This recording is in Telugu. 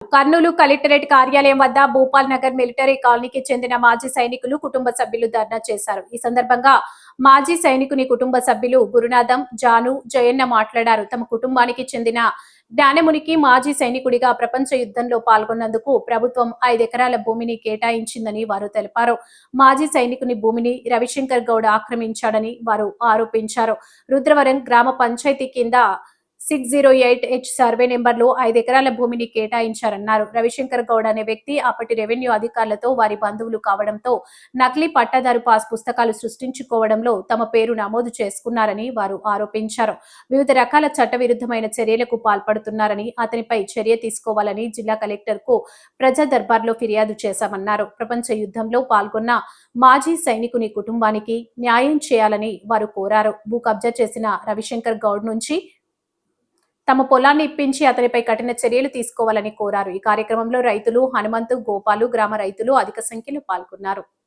కర్నూలు కలెక్టరేట్ కార్యాలయం వద్ద భూపాల్ నగర్ మిలిటరీ కాలనీకి చెందిన మాజీ సైనికులు కుటుంబ సభ్యులు ధర్నా చేశారు. ఈ సందర్భంగా మాజీ సైనికుని కుటుంబ సభ్యులు గురునాథం, జాను, జయన్న మాట్లాడారు. తమ కుటుంబానికి చెందిన జ్ఞానమునికి మాజీ సైనికుడిగా ప్రపంచ యుద్ధంలో పాల్గొన్నందుకు ప్రభుత్వం 5 ఎకరాల భూమిని కేటాయించిందని వారు తెలిపారు. మాజీ సైనికుని భూమిని రవిశంకర్ గౌడ్ ఆక్రమించాడని వారు ఆరోపించారు. రుద్రవరం గ్రామ పంచాయతీ కింద 608H సర్వే నెంబర్లో 5 ఎకరాల భూమిని కేటాయించారన్నారు. రవిశంకర్ గౌడ్ అనే వ్యక్తి అప్పటి రెవెన్యూ అధికారులతో వారి బంధువులు కావడంతో నకిలీ పట్టాదారు పాస్ పుస్తకాలు సృష్టించుకోవడంలో తమ పేరు నమోదు చేసుకున్నారని వారు ఆరోపించారు. వివిధ రకాల చట్టవిరుద్ధమైన చర్యలకు పాల్పడుతున్నారని, అతనిపై చర్య తీసుకోవాలని జిల్లా కలెక్టర్ కు ప్రజా దర్బార్లో ఫిర్యాదు చేశామన్నారు. ప్రపంచ యుద్ధంలో పాల్గొన్న మాజీ సైనికుని కుటుంబానికి న్యాయం చేయాలని వారు కోరారు. భూ కబ్జా చేసిన రవిశంకర్ గౌడ్ నుంచి తమ పొలాన్ని ఇప్పించి అతనిపై కఠిన చర్యలు తీసుకోవాలని కోరారు. ఈ కార్యక్రమంలో రైతులు, హనుమంతు, గోపాలు, గ్రామ రైతులు అధిక సంఖ్యలో పాల్గొన్నారు.